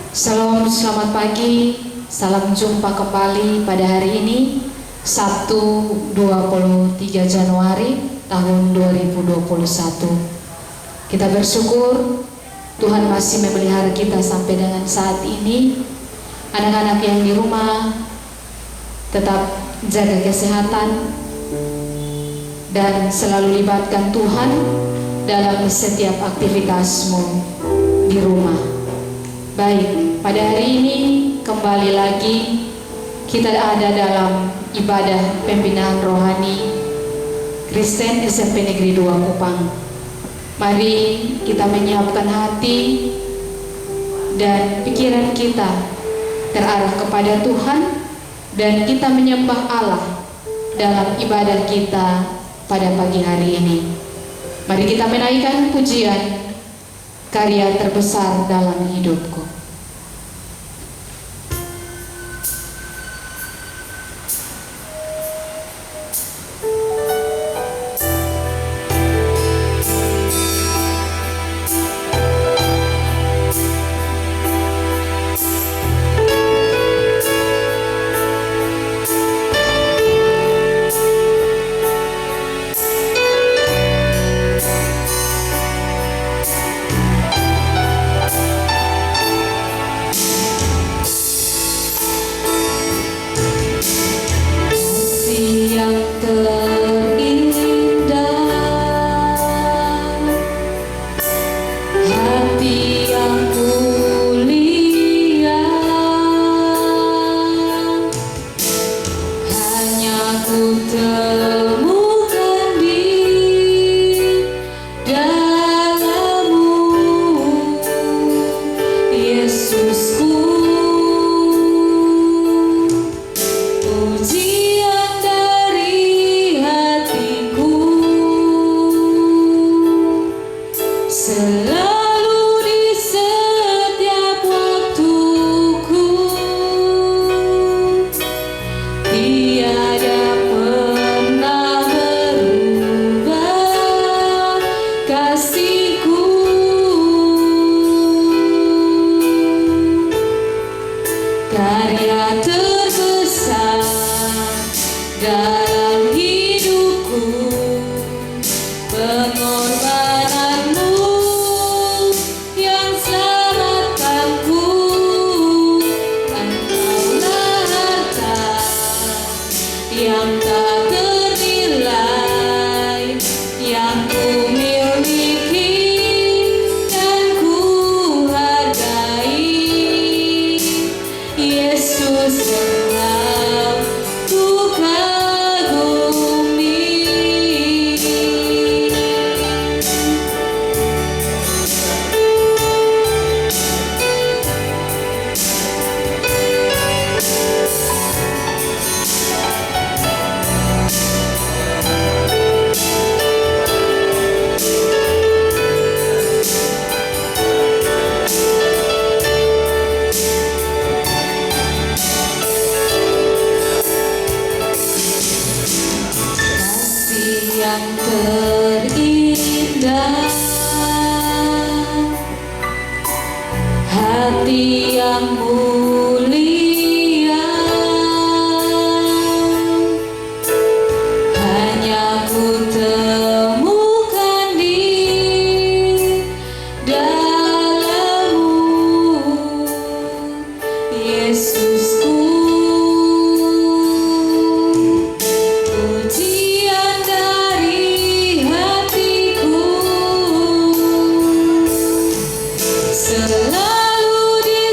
Shalom, selamat pagi. Salam jumpa kembali pada hari ini, Sabtu 23 Januari tahun 2021. Kita bersyukur Tuhan masih memelihara kita sampai dengan saat ini. Anak-anak yang di rumah tetap jaga kesehatan dan selalu libatkan Tuhan dalam setiap aktivitasmu di rumah. Baik, pada hari ini kembali lagi kita ada dalam ibadah pembinaan rohani Kristen SMP Negeri 2 Kupang. Mari kita menyiapkan hati dan pikiran kita terarah kepada Tuhan dan kita menyembah Allah dalam ibadah kita pada pagi hari ini. Mari kita menaikkan pujian karya terbesar dalam hidupku. Selalu di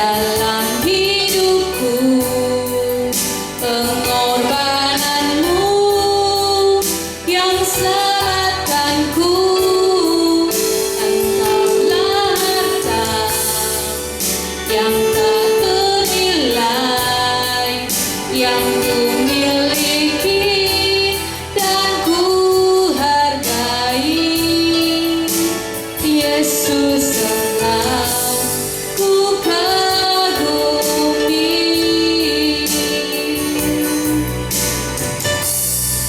dalam hidupku, pengorbananmu yang selamatkanku. Engkaulah harta yang tak ternilai, yang ku miliki dan ku hargai. Yesus, Engkau ku kagumi.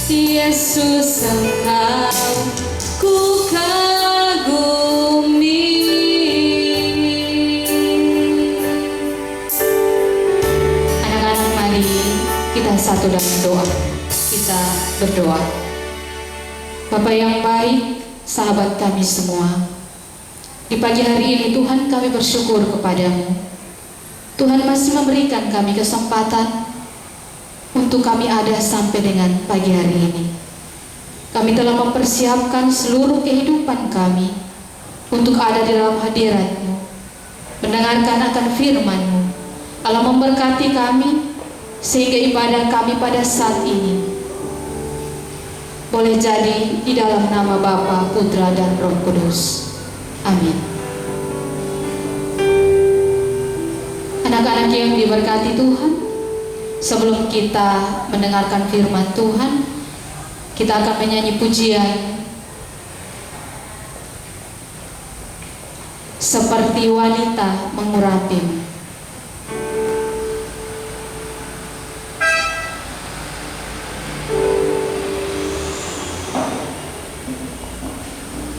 Yesus, Engkau ku kagumi. Anak-anak, mari kita satu dalam doa. Kita berdoa. Bapa yang baik, sahabat kami semua, di pagi hari ini Tuhan kami bersyukur kepadamu. Tuhan masih memberikan kami kesempatan untuk kami ada sampai dengan pagi hari ini. Kami telah mempersiapkan seluruh kehidupan kami untuk ada di dalam hadirat-Mu, mendengarkan akan firman-Mu. Allah memberkati kami sehingga ibadah kami pada saat ini boleh jadi di dalam nama Bapa, Putra, dan Roh Kudus. Amin. Anak-anak yang diberkati Tuhan, sebelum kita mendengarkan firman Tuhan, kita akan menyanyi pujian Seperti Wanita Mengurapimu.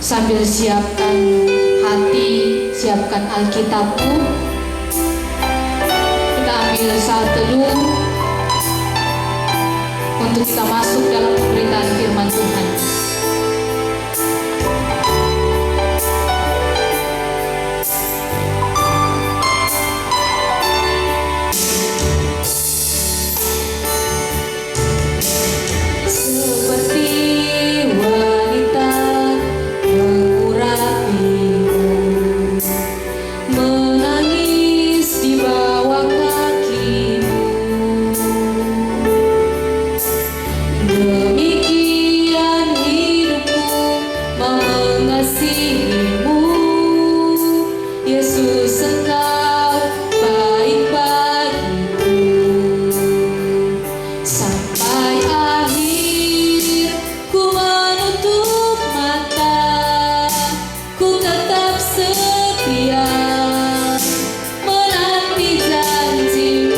Sambil siapkan hati, siapkan Alkitabmu, kita ambil saat teduh untuk kita masuk dalam pemberitaan firman Tuhan. Ku tetap setia menanti janji.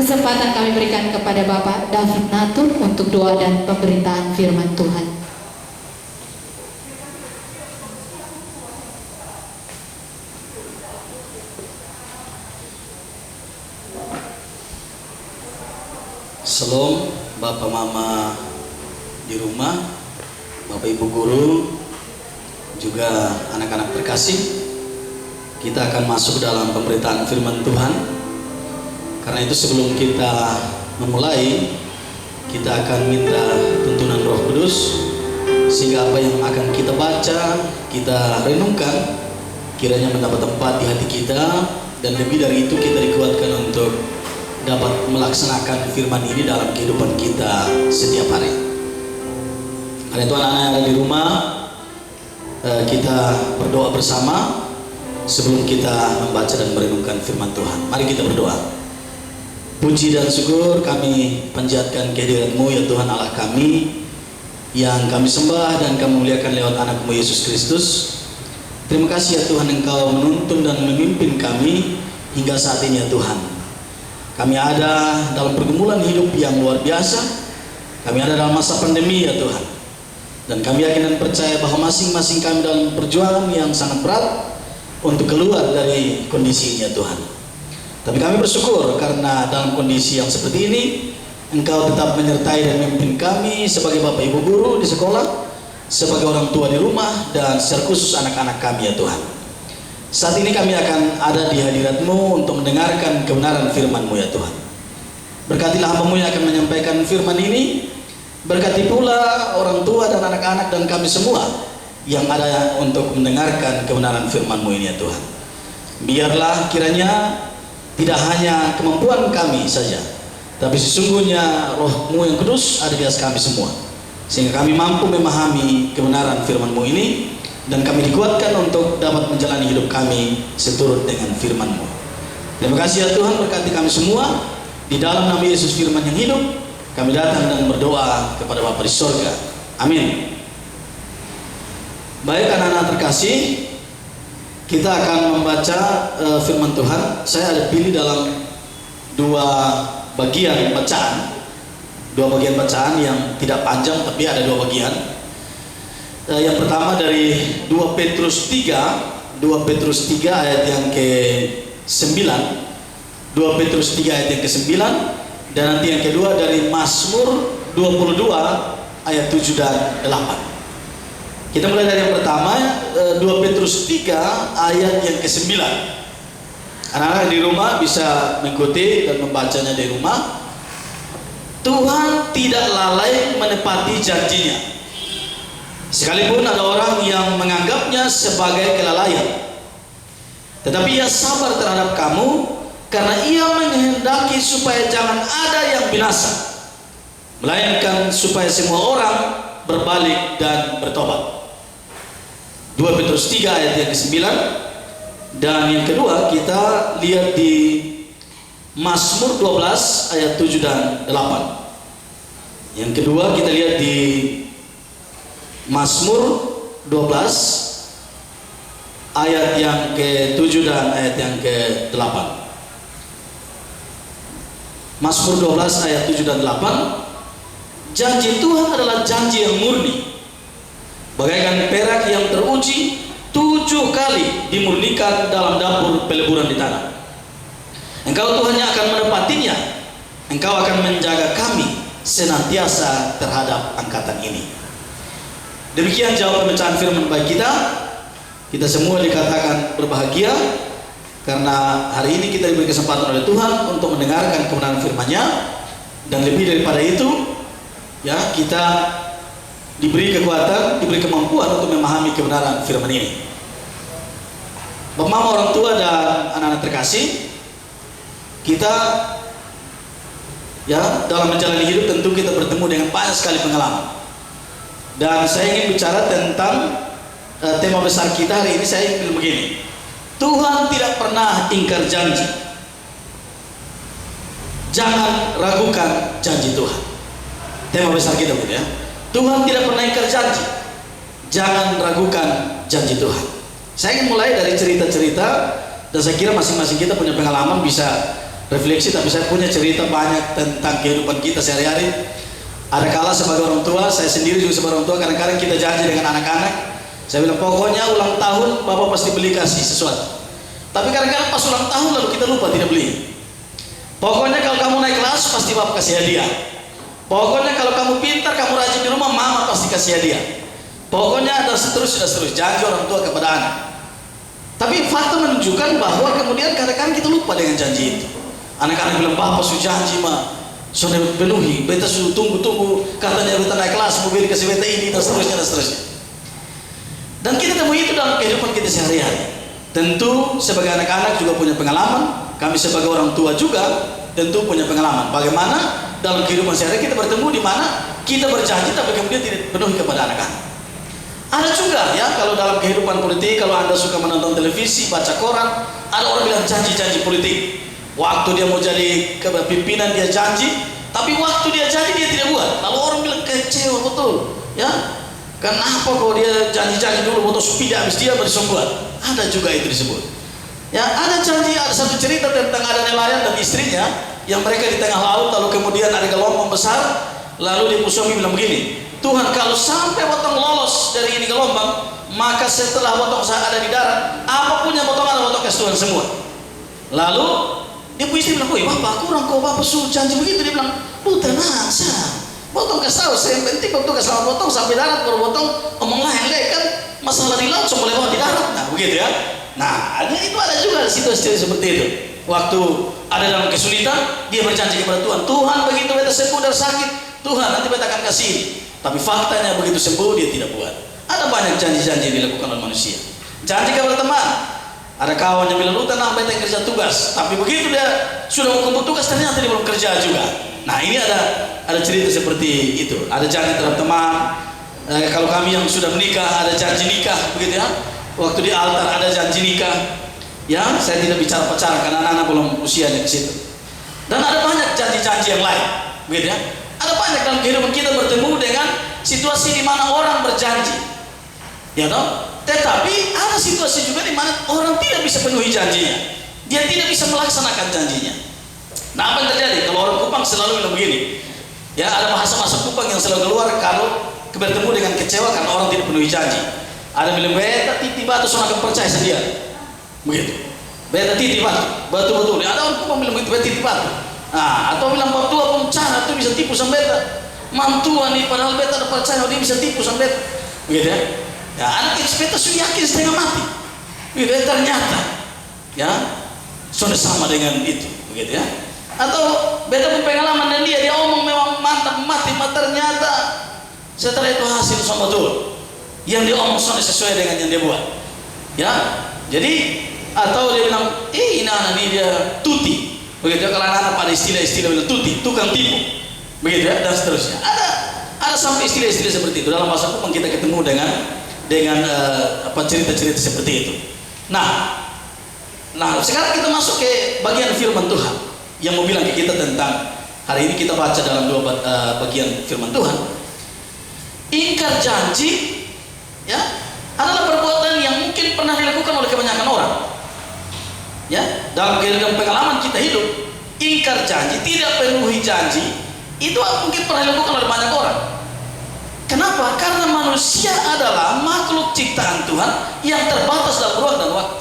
Kesempatan kami berikan kepada Bapak David Natur untuk doa dan pemberitaan firman Tuhan. Shalom Bapak Mama di rumah, Bapak Ibu Guru, juga anak-anak terkasih. Kita akan masuk dalam pemberitaan firman Tuhan. Karena itu sebelum kita memulai, kita akan minta tuntunan Roh Kudus, sehingga apa yang akan kita baca, kita renungkan, kiranya mendapat tempat di hati kita, dan lebih dari itu kita dikuatkan untuk dapat melaksanakan firman ini dalam kehidupan kita setiap hari. Karena itu anak-anak yang ada di rumah, kita berdoa bersama sebelum kita membaca dan merenungkan firman Tuhan. Mari kita berdoa. Puji dan syukur kami panjatkan kehadirat-Mu ya Tuhan Allah kami, yang kami sembah dan kami muliakan lewat anak-Mu Yesus Kristus. Terima kasih ya Tuhan, Engkau menuntun dan memimpin kami hingga saat ini ya Tuhan. Kami ada dalam pergumulan hidup yang luar biasa. Kami ada dalam masa pandemi ya Tuhan. Dan kami yakin dan percaya bahwa masing-masing kami dalam perjuangan yang sangat berat untuk keluar dari kondisi ini ya Tuhan. Tapi kami bersyukur karena dalam kondisi yang seperti ini Engkau tetap menyertai dan memimpin kami sebagai Bapak Ibu Guru di sekolah, sebagai orang tua di rumah, dan secara khusus anak-anak kami ya Tuhan. Saat ini kami akan ada di hadirat-Mu untuk mendengarkan kebenaran firman-Mu ya Tuhan. Berkatilah hamba-Mu yang akan menyampaikan firman ini. Berkati pula orang tua dan anak-anak dan kami semua yang ada untuk mendengarkan kebenaran firman-Mu ini ya Tuhan. Biarlah kiranya tidak hanya kemampuan kami saja, tapi sesungguhnya Roh-Mu yang kudus ada di atas kami semua, sehingga kami mampu memahami kebenaran firman-Mu ini, dan kami dikuatkan untuk dapat menjalani hidup kami seturut dengan firman-Mu. Terima kasih ya Tuhan, berkati kami semua. Di dalam nama Yesus firman yang hidup, kami datang dan berdoa kepada Bapa di sorga. Amin. Baik anak-anak terkasih, kita akan membaca firman Tuhan. Saya ada pilih dalam dua bagian bacaan yang tidak panjang, tapi ada dua bagian. Yang pertama dari 2 Petrus 3 ayat yang ke-9, 2 Petrus 3 ayat yang ke-9, dan nanti yang kedua dari Mazmur 22 ayat 7 dan 8. Kita mulai dari yang pertama, 2 Petrus 3 ayat yang ke-9. Anak-anak di rumah bisa mengikuti dan membacanya di rumah. Tuhan tidak lalai menepati janjinya, sekalipun ada orang yang menganggapnya sebagai kelalaian. Tetapi Ia sabar terhadap kamu, karena Ia menghendaki supaya jangan ada yang binasa, melainkan supaya semua orang berbalik dan bertobat. 2 Petrus 3 ayat yang ke-9. Dan yang kedua kita lihat di Mazmur 12 ayat 7 dan 8. Yang kedua kita lihat di Mazmur 12 ayat yang ke-7 dan ayat yang ke-8. Mazmur 12 ayat 7 dan 8. Janji Tuhan adalah janji yang murni, bagaikan perak yang teruji 7 kali dimurnikan dalam dapur peleburan di tanah. Engkau Tuhan yang akan menepatinya. Engkau akan menjaga kami senantiasa terhadap angkatan ini. Demikian jawab pembacaan firman bagi kita. Kita semua dikatakan berbahagia karena hari ini kita diberi kesempatan oleh Tuhan untuk mendengarkan kebenaran firman-Nya, dan lebih daripada itu ya, kita diberi kekuatan, diberi kemampuan untuk memahami kebenaran firman ini. Bapak, Mama, orang tua dan anak-anak terkasih, kita ya dalam menjalani hidup tentu kita bertemu dengan banyak sekali pengalaman. Dan saya ingin bicara tentang tema besar kita hari ini. Saya ingin begini: Tuhan tidak pernah ingkar janji. Jangan ragukan janji Tuhan. Tema besar kita begitu ya. Tuhan tidak pernah ingkar janji. Jangan ragukan janji Tuhan. Saya ingin mulai dari cerita-cerita, dan saya kira masing-masing kita punya pengalaman bisa refleksi, tapi saya punya cerita banyak tentang kehidupan kita sehari-hari. Ada kala sebagai orang tua, saya sendiri juga sebagai orang tua, kadang-kadang kita janji dengan anak-anak. Saya bilang, pokoknya ulang tahun Bapak pasti beli kasih sesuatu. Tapi kadang-kadang pas ulang tahun lalu kita lupa tidak beli. Pokoknya kalau kamu naik kelas pasti Bapak kasih hadiah. Pokoknya kalau kamu pintar, kamu rajin di rumah, Mama pasti kasih hadiah. Pokoknya ada seterusnya, janji orang tua kepada anak. Tapi fakta menunjukkan bahwa kemudian kadang-kadang kita lupa dengan janji itu. Anak-anak bilang, Bapak sudah janji mah, sudah penuhi, beta sudah tunggu, katanya beta naik kelas, mobil kasih beta ini, dan seterusnya. Dan kita temui itu dalam kehidupan kita sehari-hari. Tentu sebagai anak-anak juga punya pengalaman, kami sebagai orang tua juga tentu punya pengalaman. Bagaimana dalam kehidupan sehari-hari kita bertemu di mana kita berjanji tapi kemudian tidak penuhi kepada anak-anak. Ada juga ya, kalau dalam kehidupan politik, kalau Anda suka menonton televisi, baca koran, ada orang bilang janji-janji politik. Waktu dia mau jadi pimpinan dia janji, tapi waktu dia jadi dia tidak buat. Lalu orang bilang kecewa betul, ya. Kenapa kok dia janji-janji dulu waktu sepeda habis dia baru buat? Ada juga itu disebut. Ya, ada janji, ada satu cerita tentang ada nelayan dan istrinya yang mereka di tengah laut, lalu kemudian ada gelombang besar, lalu dia suami bilang begini, Tuhan, kalau sampai potong lolos dari ini gelombang, maka setelah potong saya ada di darat, apapun yang potong ada potong kasih Tuhan semua. Lalu dia istri bilang, woi Bapak kurang kok, Bapak suruh janji begitu. Dia bilang, lu tenang sah, potong kasih tahu, saya penting potong kasih sama potong sampai darat, baru potong omong lain kan masalah di laut cuma lewat di darat. Nah begitu ya. Nah itu ada juga situasi seperti itu. Waktu ada dalam kesulitan, dia berjanji kepada Tuhan, Tuhan begitu beta sembuh dari sakit, Tuhan nanti beta akan kasih ini. Tapi faktanya begitu sembuh dia tidak buat. Ada banyak janji-janji yang dilakukan oleh manusia. Janji kepada teman, ada kawan yang bilang, lu tenang beta kerja tugas, tapi begitu dia sudah mau kumpul tugas ternyata dia belum kerja juga. Nah ini ada cerita seperti itu. Ada janji terhadap teman. Kalau kami yang sudah menikah ada janji nikah, begitu ya. Waktu di altar ada janji nikah. Ya, saya tidak bicara pacaran karena anak-anak belum usianya ke situ. Dan ada banyak janji-janji yang lain, begitu ya. Ada banyak dalam kehidupan kita bertemu dengan situasi di mana orang berjanji, ya toh. Tetapi ada situasi juga di mana orang tidak bisa penuhi janjinya. Dia tidak bisa melaksanakan janjinya. Nah apa yang terjadi? Kalau orang Kupang selalu bilang begini, ya ada bahasa-bahasa Kupang yang selalu keluar kalau bertemu dengan kecewa karena orang tidak penuhi janji. Ada bilang beta titi batu soalnya akan percaya sedia, begitu. Beta titi batu, betul-betul. Ada orang Kupang bilang begitu, beta titi batu. Nah, atau bilang mantua pencana itu bisa tipu sama beta. Mantua nih padahal beta ada percaya dia bisa tipu sama beta, begitu ya. Ya anak beta sudah yakin setengah mati, begitu ya, ternyata, ya sudah sama dengan itu, begitu ya. Atau beta pengalaman dan dia omong memang mantap mati, ternyata setelah itu hasil sama betul yang dia omong sesuai dengan yang dia buat, ya. Jadi atau dia bilang ini anak ini dia tuti, begitu ya. Kalau anak pada istilah-istilah bilang tuti, tukang tipu, begitu ya, dan seterusnya. Ada sampai istilah-istilah seperti itu. Dalam bahasa Kupang kita ketemu dengan cerita-cerita seperti itu. Nah sekarang kita masuk ke bagian firman Tuhan yang mau bilang ke kita tentang hari ini kita baca dalam dua bagian firman Tuhan. Ingkar janji, ya, adalah perbuatan yang mungkin pernah dilakukan oleh kebanyakan orang. Ya, dalam pengalaman kita hidup, ingkar janji, tidak penuhi janji, itu mungkin pernah dilakukan oleh banyak orang. Kenapa? Karena manusia adalah makhluk ciptaan Tuhan yang terbatas dalam ruang dan waktu.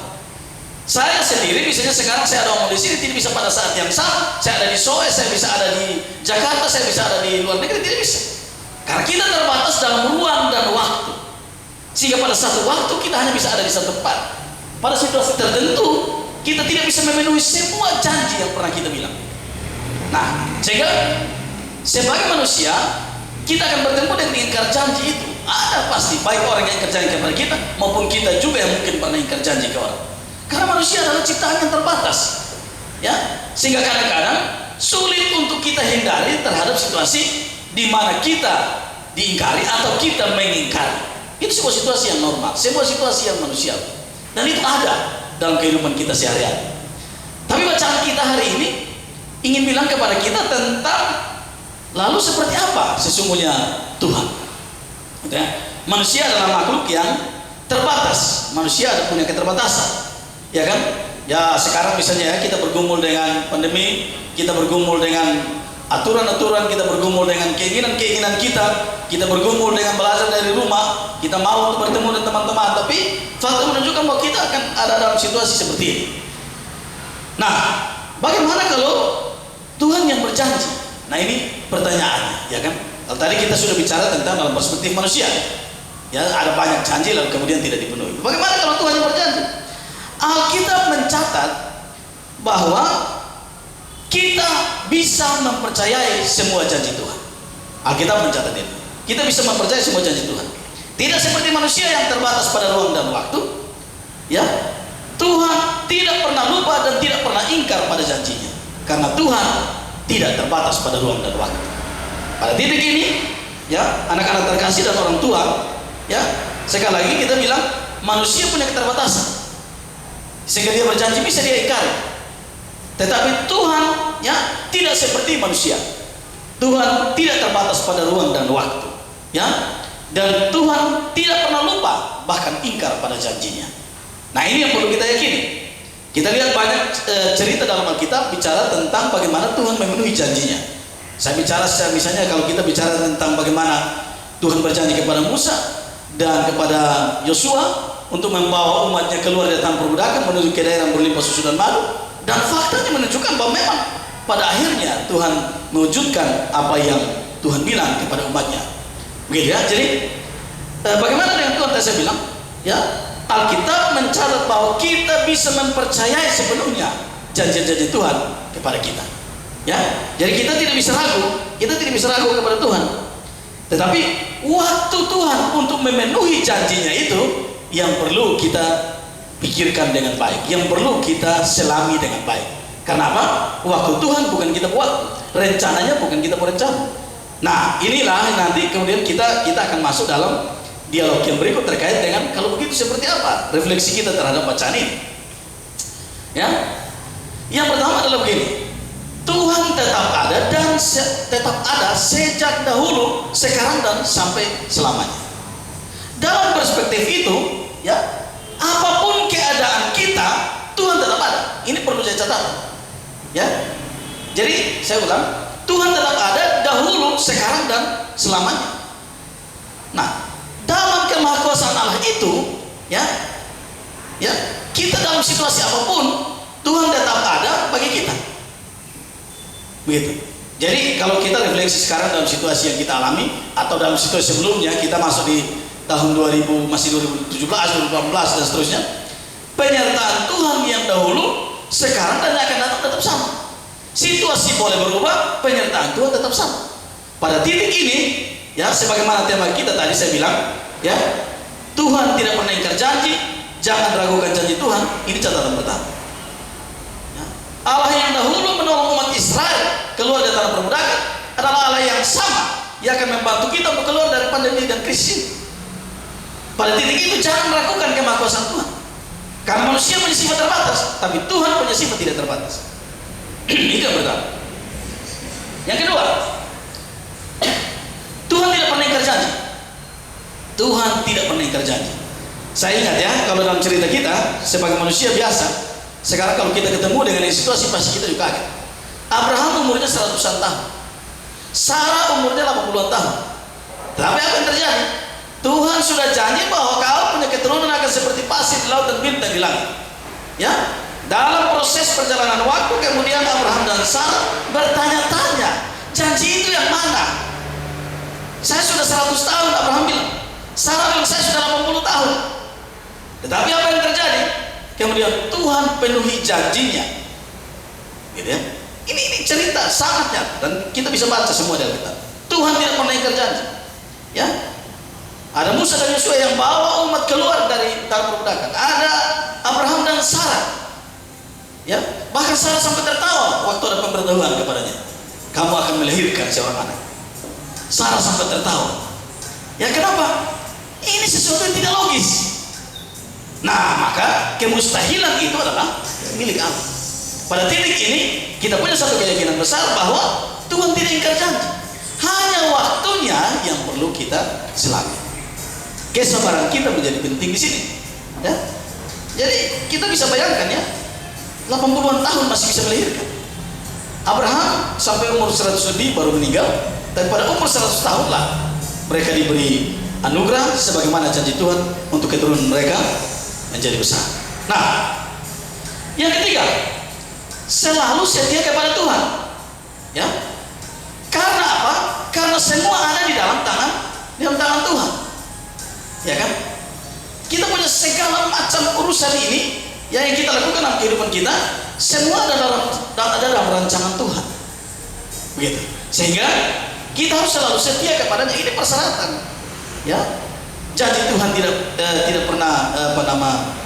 Saya sendiri misalnya sekarang saya ada ngomong di sini tidak bisa pada saat yang sama. Saya ada di Soe, saya bisa ada di Jakarta, saya bisa ada di luar negeri, tidak bisa. Karena kita terbatas dalam ruang dan waktu. Sehingga pada satu waktu kita hanya bisa ada di satu tempat. Pada situasi tertentu kita tidak bisa memenuhi semua janji yang pernah kita bilang. Nah, sehingga sebagai manusia kita akan bertemu dengan ingkar janji itu. Ada pasti baik orang yang ingkar janji kepada kita maupun kita juga yang mungkin pernah ingkar janji ke orang. Karena manusia adalah ciptaan yang terbatas, ya, sehingga kadang-kadang sulit untuk kita hindari terhadap situasi di mana kita diingkari atau kita mengingkari. Itu sebuah situasi yang normal, sebuah situasi yang manusiawi, dan itu ada dalam kehidupan kita sehari-hari. Tapi bacaan kita hari ini ingin bilang kepada kita tentang lalu seperti apa sesungguhnya Tuhan. Manusia adalah makhluk yang terbatas, manusia ada punya keterbatasan. Ya kan? Ya sekarang misalnya ya, kita bergumul dengan pandemi, kita bergumul dengan aturan-aturan, kita bergumul dengan keinginan-keinginan kita bergumul dengan belajar dari rumah, kita mau untuk bertemu dengan teman-teman, tapi fakta menunjukkan bahwa kita akan ada dalam situasi seperti ini. Nah, bagaimana kalau Tuhan yang berjanji? Nah ini pertanyaannya, ya kan? Kalau tadi kita sudah bicara tentang dalam perspektif manusia, ya ada banyak janji lalu kemudian tidak dipenuhi. Bagaimana kalau Tuhan yang berjanji? Alkitab mencatat bahwa kita bisa mempercayai semua janji Tuhan. Alkitab mencatat itu. Kita bisa mempercayai semua janji Tuhan. Tidak seperti manusia yang terbatas pada ruang dan waktu. Ya, Tuhan tidak pernah lupa dan tidak pernah ingkar pada janjinya. Karena Tuhan tidak terbatas pada ruang dan waktu. Pada titik ini, ya, anak-anak terkasih dan orang tua, ya, sekali lagi kita bilang manusia punya keterbatasan. Sehingga dia berjanji bisa dia ingkari. Tetapi Tuhan, ya, tidak seperti manusia. Tuhan tidak terbatas pada ruang dan waktu, ya, dan Tuhan tidak pernah lupa bahkan ingkar pada janjinya. Nah ini yang perlu kita yakini. Kita lihat banyak cerita dalam Alkitab bicara tentang bagaimana Tuhan memenuhi janjinya. Saya bicara misalnya kalau kita bicara tentang bagaimana Tuhan berjanji kepada Musa dan kepada Yosua untuk membawa umatnya keluar dari tanah perbudakan menuju ke daerah yang berlimpah susu dan madu, dan faktanya menunjukkan bahwa memang pada akhirnya Tuhan mewujudkan apa yang Tuhan bilang kepada umatnya. Begitu ya. Jadi bagaimana dengan Tuhan tadi saya bilang, ya, Alkitab mencatat bahwa kita bisa mempercayai sepenuhnya janji-janji Tuhan kepada kita. Ya, jadi kita tidak bisa ragu kepada Tuhan. Tetapi waktu Tuhan untuk memenuhi janjinya itu yang perlu kita pikirkan dengan baik, yang perlu kita selami dengan baik. Karena apa? Waktu Tuhan bukan kita buat, rencananya bukan kita buat rencana. Nah, inilah nanti kemudian kita akan masuk dalam dialog yang berikut terkait dengan kalau begitu seperti apa refleksi kita terhadap bacaan ini. Ya, yang pertama adalah begini. Tuhan tetap ada dan tetap ada sejak dahulu, sekarang dan sampai selamanya. Dalam perspektif itu, ya, apapun keadaan kita, Tuhan tetap ada. Ini perlu saya catat. Ya. Jadi saya ulang, Tuhan tetap ada dahulu, sekarang dan selamanya. Nah, dalam kemahakuasaan Allah itu, ya, kita dalam situasi apapun, Tuhan tetap ada bagi kita. Begitu. Jadi kalau kita refleksi sekarang dalam situasi yang kita alami atau dalam situasi sebelumnya, kita masuk di tahun 2000, masih 2017, 2018 dan seterusnya, penyertaan Tuhan yang dahulu, sekarang dan akan datang tetap sama. Situasi boleh berubah, penyertaan Tuhan tetap sama. Pada titik ini, ya, sebagaimana tema kita tadi saya bilang, ya, Tuhan tidak pernah ingkar janji, jangan ragukan janji Tuhan. Ini catatan pertama. Ya. Allah yang dahulu menolong umat Israel keluar dari tanah perbudakan adalah Allah yang sama yang akan membantu kita untuk keluar dari pandemi dan krisis. Pada titik itu jangan meragukan kemahakuasaan Tuhan. Karena manusia punya sifat terbatas, tapi Tuhan punya sifat tidak terbatas. Itu yang pertama. Yang kedua, Tuhan tidak pernah ingkar janji. Tuhan tidak pernah ingkar janji. Saya ingat ya, kalau dalam cerita kita sebagai manusia biasa, sekarang kalau kita ketemu dengan situasi pasti kita juga kaget. Abraham umurnya 100-an tahun, Sarah umurnya 80-an tahun. Tapi apa yang terjadi? Tuhan sudah janji bahwa kau punya keturunan akan seperti pasir di laut dan bintang di langit. Ya, dalam proses perjalanan waktu kemudian Abraham dan Sarah bertanya-tanya, janji itu yang mana? Saya sudah 100 tahun, Abraham bilang. Sarah bilang saya sudah 80 tahun. Tetapi apa yang terjadi? Kemudian Tuhan penuhi janjinya. Gitu ya. Ini cerita sangat nyata dan kita bisa baca semua dari kita. Tuhan tidak pernah ingkar janji. Ya. Ada Musa dan Yosua yang bawa umat keluar dari tanah perbudakan. Ada Abraham dan Sarah. Ya, bahkan Sarah sampai tertawa waktu ada pemberitahuan kepadanya. Kamu akan melahirkan seorang anak. Sarah sampai tertawa. Ya kenapa? Ini sesuatu yang tidak logis. Nah, maka kemustahilan itu adalah milik Allah. Pada titik ini kita punya satu keyakinan besar bahwa Tuhan tidak ingkar janji. Hanya waktunya yang perlu kita selami. Kesabaran kita menjadi penting di sini. Ya. Jadi kita bisa bayangkan ya, 80-an tahun masih bisa melahirkan. Abraham sampai umur 100 lebih baru meninggal, dan pada umur 100 tahun lah mereka diberi anugerah sebagaimana janji Tuhan untuk keturunan mereka menjadi besar. Nah, yang ketiga, selalu setia kepada Tuhan. Ya. Karena apa? Karena semua ada di dalam tangan Tuhan. Ya kan? Kita punya segala macam urusan ini yang kita lakukan dalam kehidupan kita, semua ada dalam rancangan Tuhan. Begitu. Sehingga kita harus selalu setia kepadanya. Ini persyaratan. Ya. Janji Tuhan tidak pernah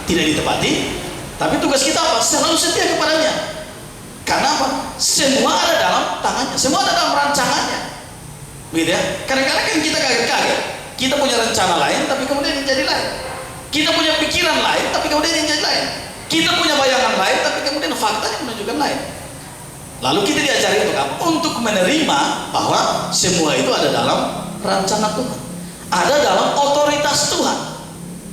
tidak ditepati, tapi tugas kita apa? Selalu setia kepadanya. Karena apa? Semua ada dalam tangannya, semua ada dalam rancangannya. Begitu ya. Kadang-kadang kan kita kaget-kaget. Kita punya rencana lain, tapi kemudian jadi lain. Kita punya pikiran lain, tapi kemudian jadi lain. Kita punya bayangan lain, tapi kemudian faktanya menunjukkan lain. Lalu kita diajari untuk apa? Untuk menerima bahwa semua itu ada dalam rancangan Tuhan, ada dalam otoritas Tuhan.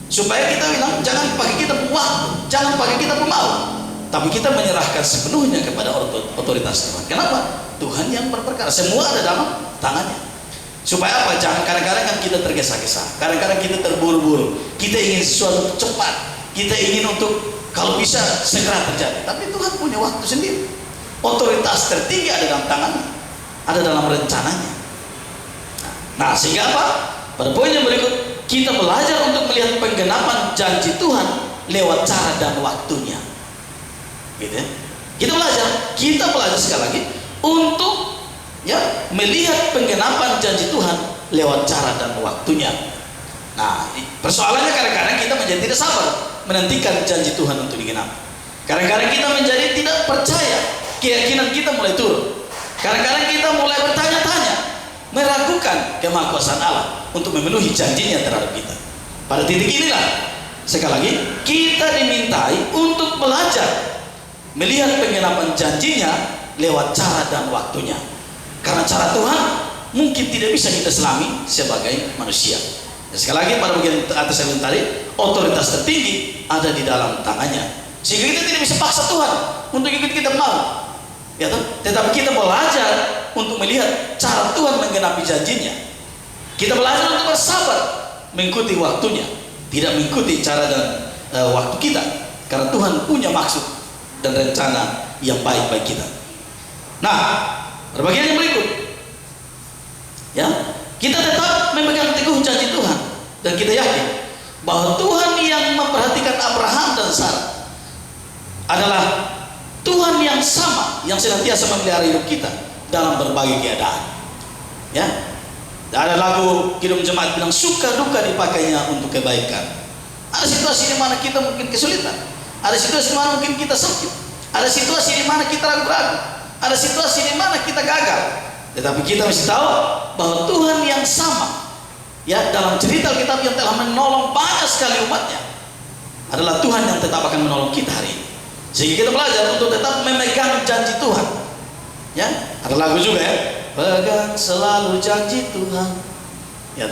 Supaya kita bilang, jangan pakai kita waktu, jangan pakai kita mau, tapi kita menyerahkan sepenuhnya kepada otoritas Tuhan. Kenapa? Tuhan yang berperkara, semua ada dalam tangannya. Supaya apa? Jangan kadang-kadang kan kita tergesa-gesa, kadang-kadang kita terburu-buru, kita ingin sesuatu cepat, kita ingin untuk kalau bisa segera terjadi. Tapi Tuhan punya waktu sendiri. Otoritas tertinggi ada dalam tangannya, ada dalam rencananya. Nah, sehingga apa? Pada poin yang berikut, kita belajar untuk melihat penggenapan janji Tuhan lewat cara dan waktunya. Gitu ya. Kita belajar sekali lagi untuk melihat penggenapan janji Tuhan lewat cara dan waktunya. Nah, persoalannya kadang-kadang kita menjadi tidak sabar menantikan janji Tuhan untuk digenapi. Kadang-kadang kita menjadi tidak percaya, keyakinan kita mulai turun. Kadang-kadang kita mulai bertanya-tanya, meragukan kemahkuasaan Allah untuk memenuhi janjinya terhadap kita. Pada titik inilah, sekali lagi, kita dimintai untuk belajar melihat penggenapan janjinya lewat cara dan waktunya. Karena cara Tuhan mungkin tidak bisa kita selami sebagai manusia. Dan sekali lagi pada bagian atas saya bilang tadi, otoritas tertinggi ada di dalam tangannya. Sehingga kita tidak bisa paksa Tuhan untuk ikut kita mau. Ya, tetapi kita belajar untuk melihat cara Tuhan menggenapi janjinya. Kita belajar untuk bersabar mengikuti waktunya, tidak mengikuti cara dan waktu kita. Karena Tuhan punya maksud dan rencana yang baik bagi kita. Nah, bagian yang berikut, ya, kita tetap memegang teguh janji Tuhan dan kita yakin bahwa Tuhan yang memperhatikan Abraham dan Sarah adalah Tuhan yang sama yang senantiasa memelihara hidup kita dalam berbagai keadaan. Ya, ada lagu Kidung Jemaat bilang suka duka dipakainya untuk kebaikan. Ada situasi di mana kita mungkin kesulitan, ada situasi di mana mungkin kita sakit, ada situasi di mana kita ragu-ragu, ada situasi di mana kita gagal. Tetapi kita mesti tahu bahwa Tuhan yang sama, ya, dalam cerita Alkitab yang telah menolong banyak sekali umatnya, adalah Tuhan yang tetap akan menolong kita hari ini. Sehingga kita belajar untuk tetap memegang janji Tuhan. Ya, ada lagu juga ya, pegang selalu janji Tuhan. Ya,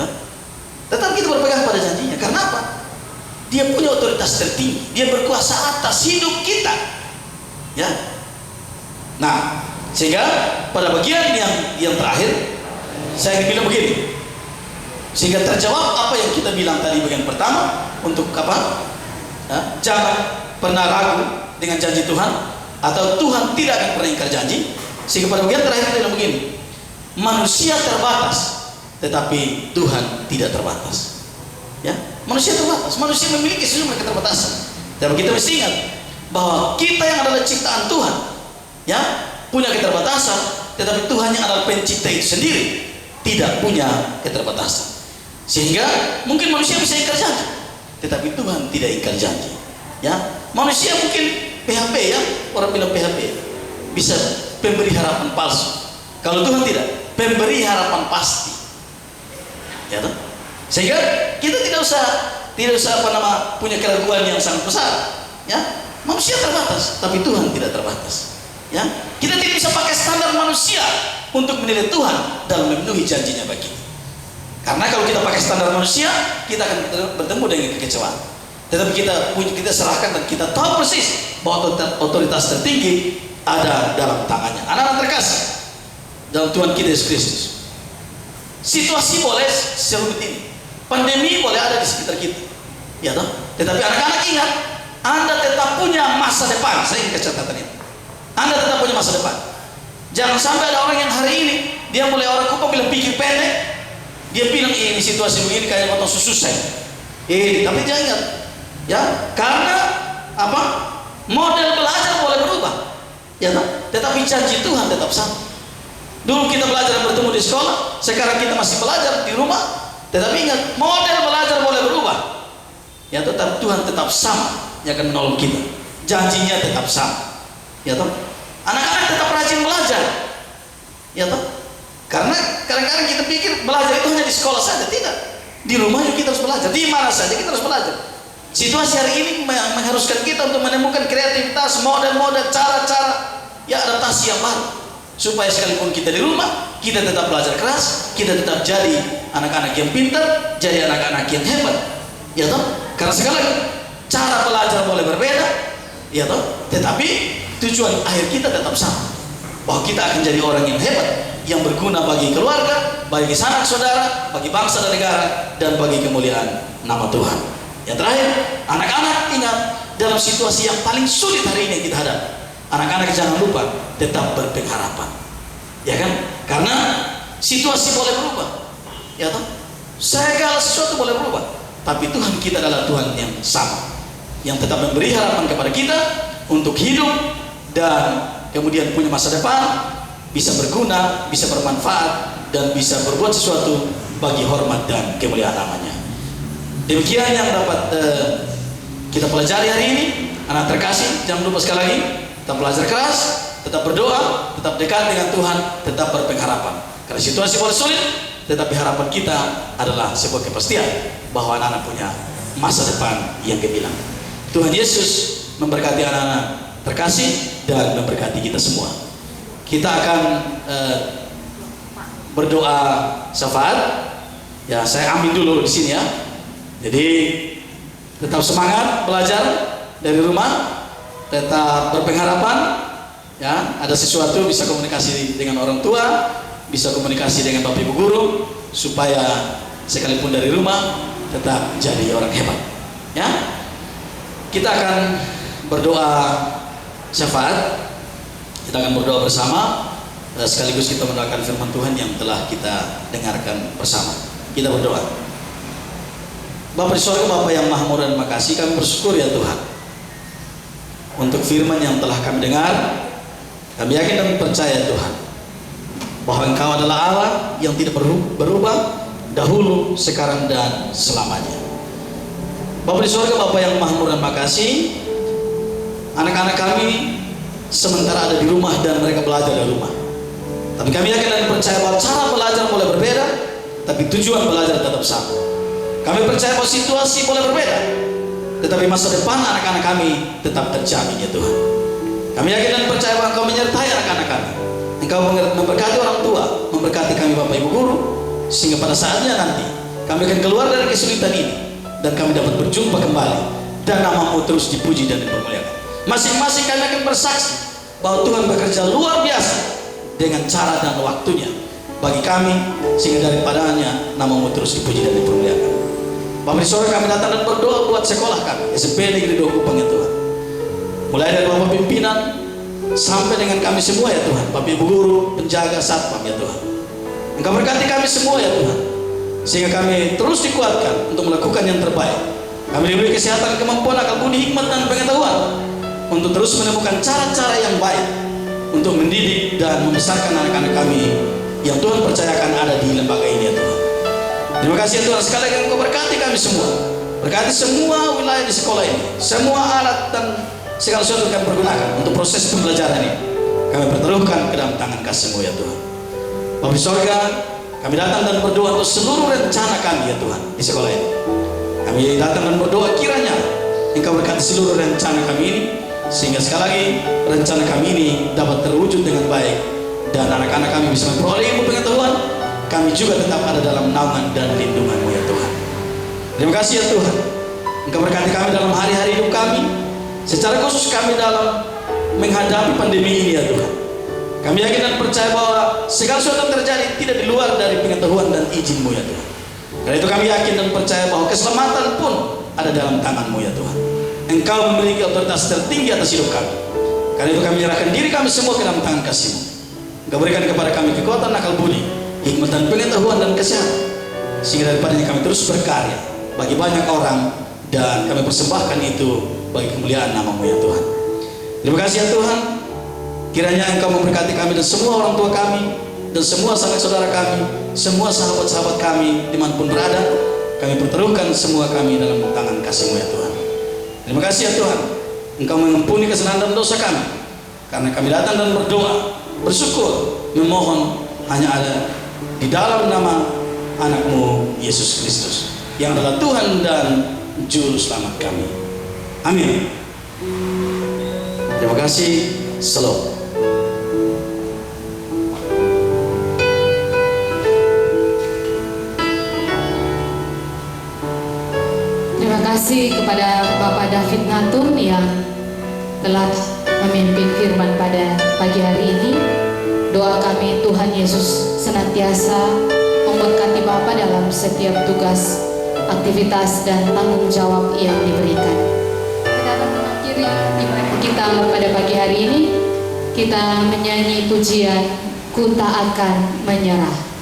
tetap kita berpegang pada janjinya. Karena apa? Dia punya otoritas tertinggi, dia berkuasa atas hidup kita. Ya. Nah, sehingga pada bagian yang terakhir saya ingin bilang begini, sehingga terjawab apa yang kita bilang tadi bagian pertama, untuk apa? Ya, jangan pernah ragu dengan janji Tuhan, atau Tuhan tidak akan pernah ingkar janji. Sehingga pada bagian terakhir kita bilang begini, manusia terbatas, tetapi Tuhan tidak terbatas. Ya, manusia terbatas, manusia memiliki sejumlah keterbatasan. Dan kita mesti ingat bahwa kita yang adalah ciptaan Tuhan, ya, punya keterbatasan, tetapi Tuhan yang adalah pencipta itu sendiri tidak punya keterbatasan. Sehingga mungkin manusia bisa ingkar janji, tetapi Tuhan tidak ingkar janji. Ya, manusia mungkin PHP, ya, orang bilang PHP, bisa pemberi harapan palsu. Kalau Tuhan tidak, pemberi harapan pasti. Ya, toh? Sehingga kita tidak usah punya keraguan yang sangat besar. Ya, manusia terbatas, tapi Tuhan tidak terbatas. Ya, kita tidak bisa pakai standar manusia untuk menilai Tuhan dalam memenuhi janjinya bagi kita. Karena kalau kita pakai standar manusia, kita akan bertemu dengan kekecewaan. Tetapi kita serahkan dan kita tahu persis bahwa otoritas tertinggi ada dalam tangannya. Anak-anak terkasih dalam Tuhan kita Yesus Kristus, situasi boleh serumit ini, pandemi boleh ada di sekitar kita, ya toh. Tetapi anak-anak ingat, Anda tetap punya masa depan. Saya ingin catatan ini. Anda tetap punya masa depan. Jangan sampai ada orang yang hari ini dia mulai orang kupa bilang pikir pendek, dia bilang ini situasi begini kayak mau susah. Tapi dia ingat, ya, karena apa? Model belajar boleh berubah, ya toh. Tetapi janji Tuhan tetap sama. Dulu kita belajar bertemu di sekolah, sekarang kita masih belajar di rumah. Tetapi ingat, model belajar boleh berubah, ya, tetap Tuhan tetap sama yang akan menolong kita. Janjinya tetap sama, ya toh. Anak-anak tetap rajin belajar, ya toh. Karena kadang-kadang kita pikir belajar itu hanya di sekolah saja, tidak. Di rumah juga kita harus belajar, di mana saja kita harus belajar. Situasi hari ini mengharuskan kita untuk menemukan kreativitas, model-model, cara-cara, ya, adaptasi yang baru, supaya sekalipun kita di rumah, kita tetap belajar keras, kita tetap jadi anak-anak yang pintar, jadi anak-anak yang hebat, ya toh. Karena sekali lagi, cara belajar boleh berbeda, ya toh, tetapi tujuan akhir kita tetap sama, bahwa kita akan jadi orang yang hebat, yang berguna bagi keluarga, bagi sanak saudara, bagi bangsa dan negara, dan bagi kemuliaan nama Tuhan. Yang terakhir, anak-anak ingat, dalam situasi yang paling sulit hari ini yang kita hadapi, anak-anak jangan lupa tetap berpengharapan, ya kan? Karena situasi boleh berubah, ya toh. Segala sesuatu boleh berubah, tapi Tuhan kita adalah Tuhan yang sama, yang tetap memberi harapan kepada kita untuk hidup dan kemudian punya masa depan, bisa berguna, bisa bermanfaat, dan bisa berbuat sesuatu bagi hormat dan kemuliaan namanya. Demikian yang dapat kita pelajari hari ini. Anak terkasih, jangan lupa sekali lagi, tetap belajar keras, tetap berdoa, tetap dekat dengan Tuhan, tetap berpengharapan. Karena situasi boleh sulit, tetapi harapan kita adalah sebuah kepastian bahwa anak-anak punya masa depan yang gemilang. Tuhan Yesus memberkati anak-anak terkasih dan memberkati kita semua. Kita akan berdoa syafaat. Ya, saya ambil dulu di sini ya. Jadi tetap semangat belajar dari rumah, tetap berpengharapan. Ya, ada sesuatu bisa komunikasi dengan orang tua, bisa komunikasi dengan bapak ibu guru, supaya sekalipun dari rumah tetap jadi orang hebat. Ya, kita akan berdoa syafaat. Kita akan berdoa bersama, sekaligus kita mendoakan firman Tuhan yang telah kita dengarkan bersama. Kita berdoa. Bapa di surga, Bapa yang maha murah dan makasih, kami bersyukur ya Tuhan untuk firman yang telah kami dengar. Kami yakin dan percaya Tuhan bahwa Engkau adalah Allah yang tidak berubah, dahulu, sekarang, dan selamanya. Bapa di surga, Bapa yang maha murah dan makasih, anak-anak kami sementara ada di rumah dan mereka belajar dari rumah. Tapi kami yakin dan percaya bahwa cara belajar boleh berbeda, tapi tujuan belajar tetap sama. Kami percaya bahwa situasi boleh berbeda, tetapi masa depan anak-anak kami tetap terjamin ya Tuhan. Kami yakin dan percaya bahwa Engkau menyertai anak-anak kami. Engkau memberkati orang tua, memberkati kami Bapak Ibu Guru, sehingga pada saatnya nanti kami akan keluar dari kesulitan ini dan kami dapat berjumpa kembali, dan nama-Mu terus dipuji dan dipermuliakan. Masing-masing kami akan bersaksi bahwa Tuhan bekerja luar biasa dengan cara dan waktunya bagi kami, sehingga daripadanya nama-Mu terus dipuji dan dipermuliakan. Bapak di surga, kami datang dan berdoa buat sekolah kami SMP Negeri 2 Kupang ya Tuhan. Mulai dari Bapak pimpinan sampai dengan kami semua ya Tuhan, Bapak Ibu guru, penjaga, satpam ya Tuhan. Engkau berkati kami semua ya Tuhan, sehingga kami terus dikuatkan untuk melakukan yang terbaik. Kami diberi kesehatan, kemampuan, akal budi, hikmat, dan pengetahuan untuk terus menemukan cara-cara yang baik untuk mendidik dan membesarkan anak-anak kami yang Tuhan percayakan ada di lembaga ini ya Tuhan. Terima kasih ya Tuhan, sekali lagi Engkau berkati kami semua, berkati semua wilayah di sekolah ini, semua alat dan segala sesuatu yang kami pergunakan untuk proses pembelajaran ini kami pertaruhkan ke dalam tangan kasih-Mu ya Tuhan. Bapa di surga, kami datang dan berdoa untuk seluruh rencana kami ya Tuhan di sekolah ini. Kami datang dan berdoa kiranya Engkau berkati seluruh rencana kami ini, sehingga sekali lagi rencana kami ini dapat terwujud dengan baik, dan anak-anak kami bisa memperoleh ilmu pengetahuan. Kami juga tetap ada dalam naungan dan lindungan-Mu ya Tuhan. Terima kasih ya Tuhan. Engkau berkati kami dalam hari-hari hidup kami, secara khusus kami dalam menghadapi pandemi ini ya Tuhan. Kami yakin dan percaya bahwa segala sesuatu yang terjadi tidak di luar dari pengetahuan dan izin-Mu ya Tuhan. Karena itu kami yakin dan percaya bahwa keselamatan pun ada dalam tangan-Mu ya Tuhan. Engkau memiliki otoritas tertinggi atas hidup kami. Karena itu kami menyerahkan diri kami semua ke dalam tangan kasih-Mu. Engkau berikan kepada kami kekuatan, akal budi, hikmat dan pengetahuan dan kesehatan, sehingga daripadanya kami terus berkarya bagi banyak orang, dan kami persembahkan itu bagi kemuliaan nama-Mu ya Tuhan. Terima kasih ya Tuhan. Kiranya Engkau memberkati kami dan semua orang tua kami, dan semua saudara kami, semua sahabat-sahabat kami dimanapun berada. Kami pertaruhkan semua kami dalam tangan kasih-Mu ya Tuhan. Terima kasih ya Tuhan. Engkau mengampuni kesalahan dan dosa kami, karena kami datang dan berdoa, bersyukur, memohon hanya ada di dalam nama anak-Mu Yesus Kristus, yang adalah Tuhan dan Juru Selamat kami. Amin. Terima kasih. Shalom. Terima kasih kepada Bapak David Natun yang telah memimpin firman pada pagi hari ini. Doa kami Tuhan Yesus senantiasa memberkati Bapak dalam setiap tugas, aktivitas dan tanggung jawab yang diberikan. Kita akan mengakhiri ibadah kita pada pagi hari ini. Kita menyanyi pujian Ku Tak Akan Menyerah.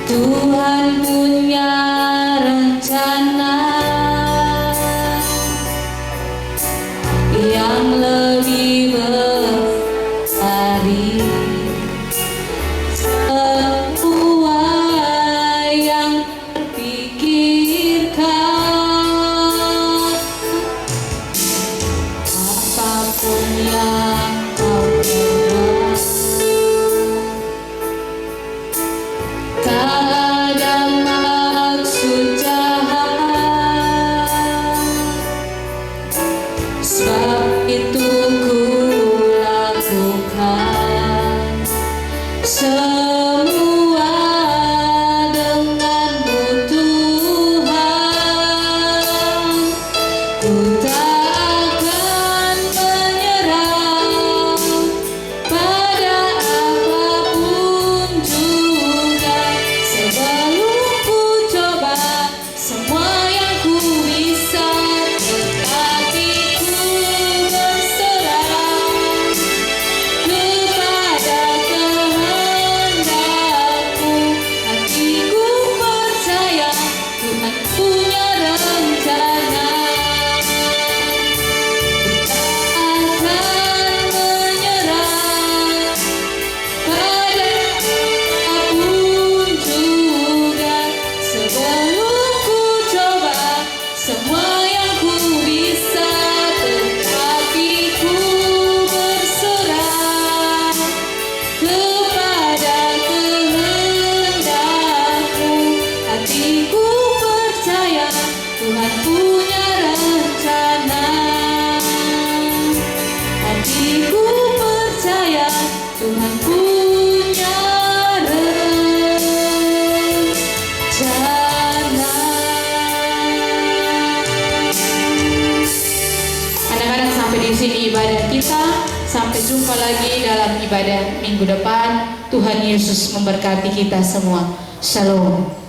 Tuhan punya rencana yang lebih besari. Semua yang terpikirkan, apapun yang kau perbuat, tak ada maksud jahat. Sebab itu ku lakukan semua denganmu Tuhan. Ku tak akan menyerah pada apapun juga, sebelum ku coba semua yang ku bisa. sini ibadah kita. Sampai jumpa lagi dalam ibadah minggu depan. Tuhan Yesus memberkati kita semua. Shalom.